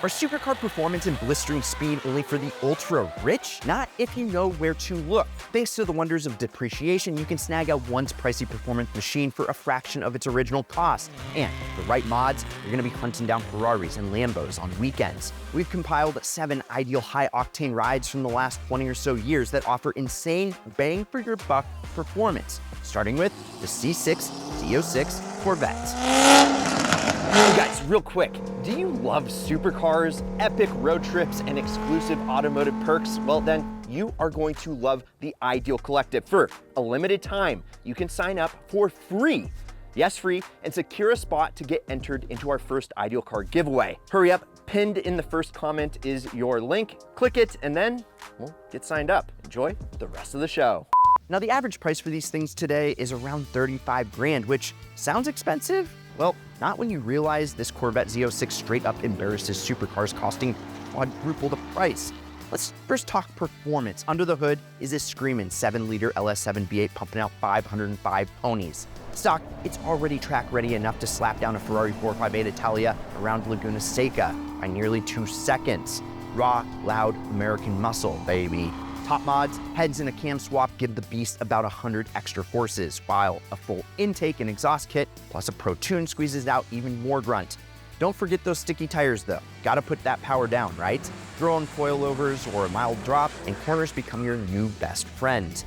Are supercar performance and blistering speed only for the ultra-rich? Not if you know where to look. Thanks to the wonders of depreciation, you can snag a once pricey performance machine for a fraction of its original cost. And with the right mods, you're gonna be hunting down Ferraris and Lambos on weekends. We've compiled 7 ideal high-octane rides from the last 20 or so years that offer insane bang-for-your-buck performance, starting with the C6 Z06 Corvette. Hey guys, real quick, do you love supercars, epic road trips, and exclusive automotive perks? Well then, you are going to love the Ideal Collective. For a limited time, you can sign up for free. Yes, free, and secure a spot to get entered into our first Ideal Car giveaway. Hurry up, pinned in the first comment is your link. Click it, and then, well, get signed up. Enjoy the rest of the show. Now, the average price for these things today is around 35 grand, which sounds expensive? Well, not when you realize this Corvette Z06 straight up embarrasses supercars costing quadruple the price. Let's first talk performance. Under the hood is this screaming 7-liter LS7 V8 pumping out 505 ponies. Stock, it's already track ready enough to slap down a Ferrari 458 Italia around Laguna Seca by nearly 2 seconds. Raw, loud American muscle, baby. Top mods, heads and a cam swap give the beast about 100 extra horses, while a full intake and exhaust kit plus a Pro Tune squeezes out even more grunt. Don't forget those sticky tires though. Gotta put that power down, right? Throw on coilovers or a mild drop and corners become your new best friend.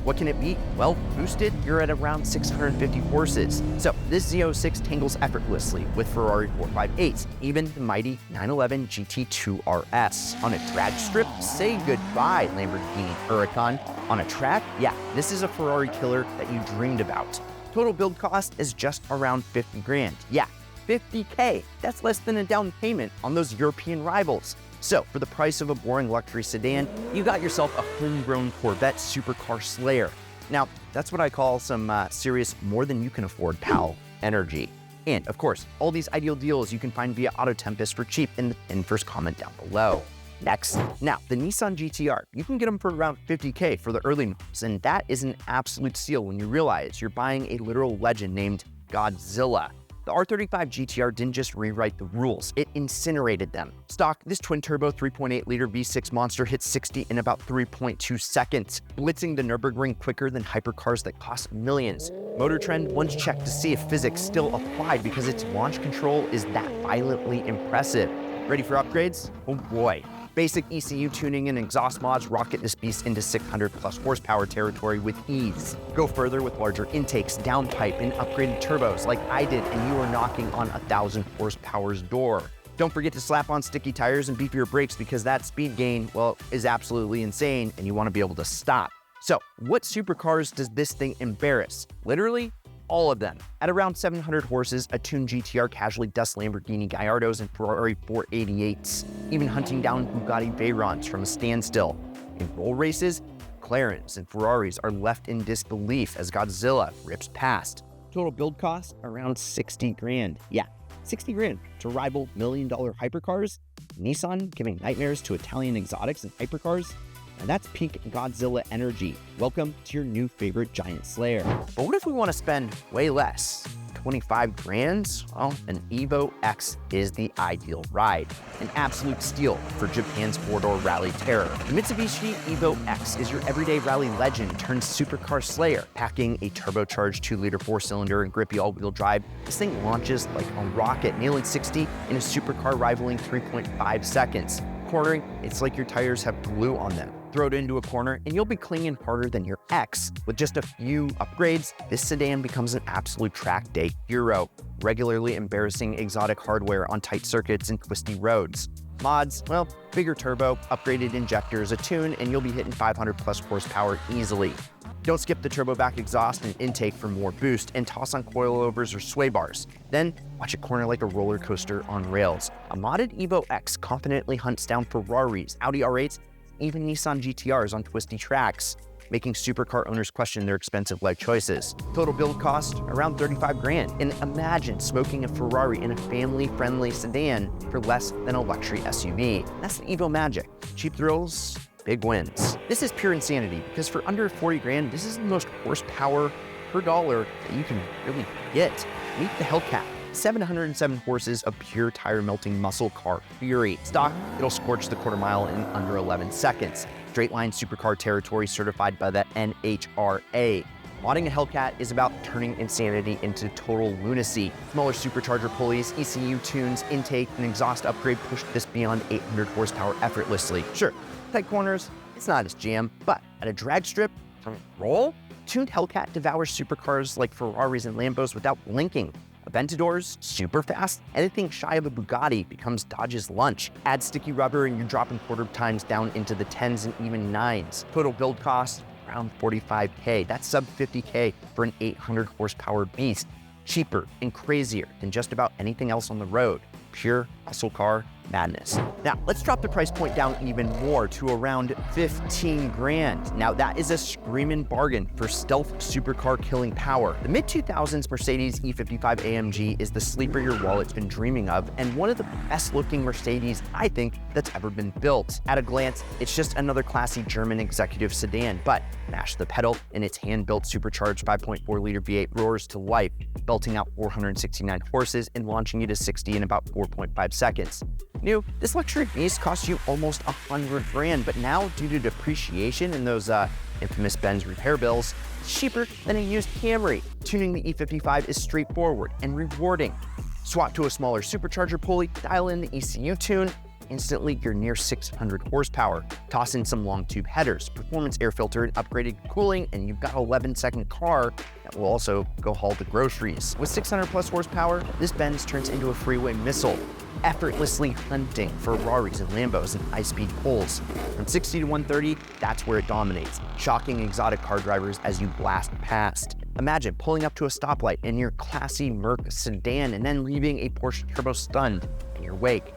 What can it beat? Well, boosted, you're at around 650 horses. So this Z06 tangles effortlessly with Ferrari 458s, even the mighty 911 GT2 RS. On a drag strip, say goodbye, Lamborghini Huracan. On a track, yeah, this is a Ferrari killer that you dreamed about. Total build cost is just around 50 grand. Yeah, 50K. That's less than a down payment on those European rivals. So, for the price of a boring luxury sedan, you got yourself a homegrown Corvette supercar slayer. Now, that's what I call some serious more than you can afford, pal, energy. And of course, all these ideal deals you can find via Auto Tempest for cheap in the first comment down below. Next, now the Nissan GTR, you can get them for around 50K for the early models, and that is an absolute steal when you realize you're buying a literal legend named Godzilla. The R35 GTR didn't just rewrite the rules, it incinerated them. Stock, this twin-turbo 3.8-liter V6 monster hits 60 in about 3.2 seconds, blitzing the Nürburgring quicker than hypercars that cost millions. Motor Trend once checked to see if physics still applied because its launch control is that violently impressive. Ready for upgrades? Oh boy. Basic ECU tuning and exhaust mods rocket this beast into 600 plus horsepower territory with ease. Go further with larger intakes, downpipe, and upgraded turbos like I did, and you are knocking on 1,000 horsepower's door. Don't forget to slap on sticky tires and beef your brakes because that speed gain, well, is absolutely insane and you want to be able to stop. So, what supercars does this thing embarrass? Literally, all of them. At around 700 horses, a tuned GTR casually dusts Lamborghini Gallardos and Ferrari 488s, even hunting down Bugatti Veyrons from a standstill. In roll races, McLarens and Ferraris are left in disbelief as Godzilla rips past. Total build cost, around 60 grand. Yeah, 60 grand to rival million-dollar hypercars. Nissan giving nightmares to Italian exotics and hypercars. And that's peak Godzilla energy. Welcome to your new favorite giant slayer. But what if we want to spend way less? 25 grand? Well, an Evo X is the ideal ride. An absolute steal for Japan's four-door rally terror. The Mitsubishi Evo X is your everyday rally legend turned supercar slayer. Packing a turbocharged 2-liter 4-cylinder and grippy all-wheel drive, this thing launches like a rocket, nailing 60 in a supercar rivaling 3.5 seconds. Cornering, it's like your tires have glue on them. Throw it into a corner and you'll be clinging harder than your ex. With just a few upgrades, this sedan becomes an absolute track day hero, regularly embarrassing exotic hardware on tight circuits and twisty roads. Mods, well, bigger turbo, upgraded injectors, a tune, and you'll be hitting 500 plus horsepower easily. Don't skip the turbo back exhaust and intake for more boost, and toss on coilovers or sway bars. Then watch it corner like a roller coaster on rails. A modded Evo X confidently hunts down Ferraris, Audi R8s, even Nissan GTRs on twisty tracks, making supercar owners question their expensive life choices. Total build cost, around 35 grand. And imagine smoking a Ferrari in a family-friendly sedan for less than a luxury SUV. That's the Evo magic. Cheap thrills, big wins. This is pure insanity because for under 40 grand, this is the most horsepower per dollar that you can really get. Meet the Hellcat. 707 horses of pure tire-melting muscle car fury. Stock, it'll scorch the quarter mile in under 11 seconds. Straight line supercar territory certified by the NHRA. Modding a Hellcat is about turning insanity into total lunacy. Smaller supercharger pulleys, ECU tunes, intake, and exhaust upgrade push this beyond 800 horsepower effortlessly. Sure, tight corners, it's not his jam, but at a drag strip, roll, tuned Hellcat devours supercars like Ferraris and Lambos without blinking. Aventadors, super fast, anything shy of a Bugatti becomes Dodge's lunch. Add sticky rubber and you're dropping quarter times down into the 10s and even 9s. Total build cost, around $45K. That's sub $50K for an 800 horsepower beast. Cheaper and crazier than just about anything else on the road. Pure muscle car madness. Now, let's drop the price point down even more to around 15 grand. Now, that is a screaming bargain for stealth supercar killing power. The mid-2000s Mercedes E55 AMG is the sleeper your wallet's been dreaming of, and one of the best looking Mercedes, I think, that's ever been built. At a glance, it's just another classy German executive sedan, but mash the pedal and its hand-built supercharged 5.4 liter V8 roars to life, belting out 469 horses and launching you to 60 in about 4.5 seconds. New, this luxury beast costs you almost 100 grand, but now due to depreciation and those infamous Benz repair bills, it's cheaper than a used Camry. Tuning the E55 is straightforward and rewarding. Swap to a smaller supercharger pulley, dial in the ECU tune, instantly you're near 600 horsepower. Toss in some long tube headers, performance air filter, and upgraded cooling, and you've got an 11-second car that will also go haul the groceries. With 600 plus horsepower, this Benz turns into a freeway missile, effortlessly hunting Ferraris and Lambos and high-speed pulls. From 60 to 130, that's where it dominates, shocking exotic car drivers as you blast past. Imagine pulling up to a stoplight in your classy Merc sedan and then leaving a Porsche Turbo stunned in your wake.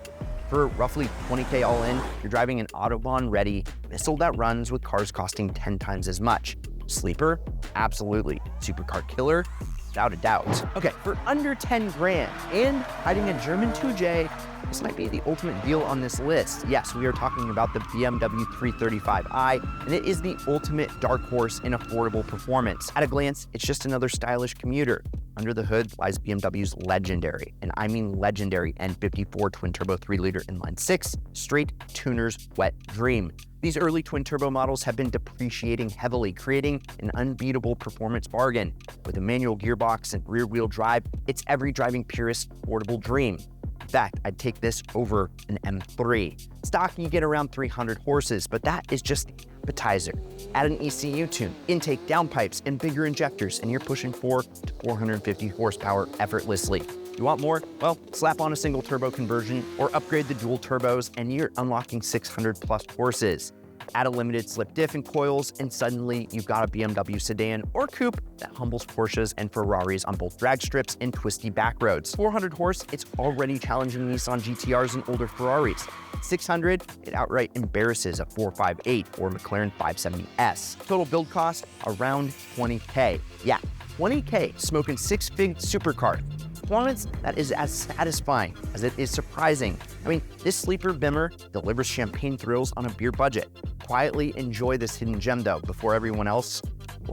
For roughly 20K all in, you're driving an Autobahn-ready missile that runs with cars costing 10 times as much. Sleeper? Absolutely. Supercar killer? Without a doubt. Okay, for under 10 grand and hiding a German 2J, this might be the ultimate deal on this list. Yes, we are talking about the BMW 335i, and it is the ultimate dark horse in affordable performance. At a glance, it's just another stylish commuter. Under the hood lies BMW's legendary, and I mean legendary, N54 twin-turbo 3-liter inline-6, straight tuner's wet dream. These early twin-turbo models have been depreciating heavily, creating an unbeatable performance bargain. With a manual gearbox and rear-wheel drive, it's every driving purist's affordable dream. In fact, I'd take this over an M3. Stock, you get around 300 horses, but that is just the appetizer. Add an ECU tune, intake, downpipes, and bigger injectors, and you're pushing 400 to 450 horsepower effortlessly. You want more? Well, slap on a single turbo conversion or upgrade the dual turbos, and you're unlocking 600 plus horses. Add a limited slip diff and coils, and suddenly you've got a BMW sedan or coupe that humbles Porsches and Ferraris on both drag strips and twisty back roads. 400 horse, it's already challenging Nissan GTRs and older Ferraris. 600, it outright embarrasses a 458 or McLaren 570S. Total build cost, around 20K. Yeah, 20K, smoking 6-fig supercar. Performance that is as satisfying as it is surprising. I mean, this sleeper bimmer delivers champagne thrills on a beer budget. Quietly enjoy this hidden gem though before everyone else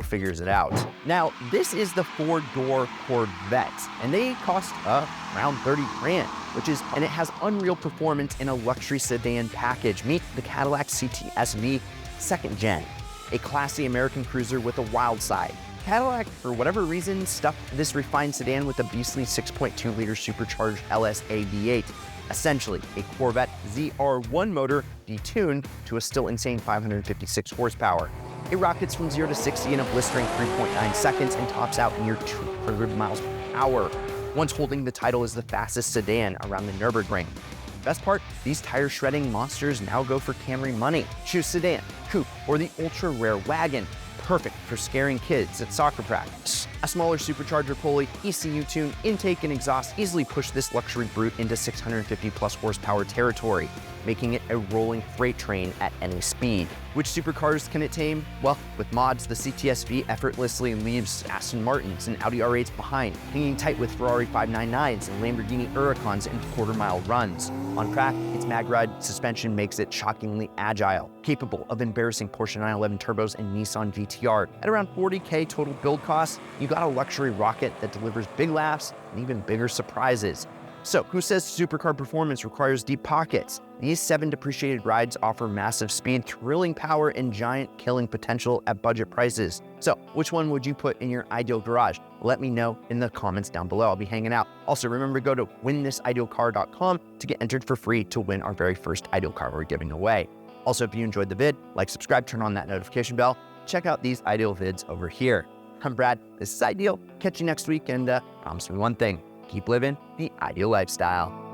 figures it out. Now, this is the 4-door Corvette, and they cost around 30 grand, and it has unreal performance in a luxury sedan package. Meet the Cadillac CTS-V 2nd Gen, a classy American cruiser with a wild side. Cadillac, for whatever reason, stuffed this refined sedan with a beastly 6.2-liter supercharged LSA V8, essentially a Corvette ZR1 motor detuned to a still insane 556 horsepower. It rockets from 0 to 60 in a blistering 3.9 seconds and tops out near 200 miles per hour, once holding the title as the fastest sedan around the Nürburgring. Best part, these tire-shredding monsters now go for Camry money. Choose sedan, coupe, or the ultra-rare wagon. Perfect for scaring kids at soccer practice. A smaller supercharger pulley, ECU tune, intake, and exhaust easily push this luxury brute into 650 plus horsepower territory, making it a rolling freight train at any speed. Which supercars can it tame? Well, with mods, the CTSV effortlessly leaves Aston Martins and Audi R8s behind, hanging tight with Ferrari 599s and Lamborghini Huracans in quarter-mile runs. On track, it's its mag ride suspension makes it shockingly agile, capable of embarrassing Porsche 911 turbos and Nissan GTR. At around $40K total build costs, you got a luxury rocket that delivers big laughs and even bigger surprises. So, who says supercar performance requires deep pockets? These 7 depreciated rides offer massive speed, thrilling power, and giant killing potential at budget prices. So, which one would you put in your ideal garage? Let me know in the comments down below. I'll be hanging out. Also, remember to go to winthisIdealcar.com to get entered for free to win our very first ideal car we're giving away. Also, if you enjoyed the vid, like, subscribe, turn on that notification bell. Check out these ideal vids over here. I'm Brad. This is Ideal. Catch you next week, and promise me one thing. Keep living the ideal lifestyle.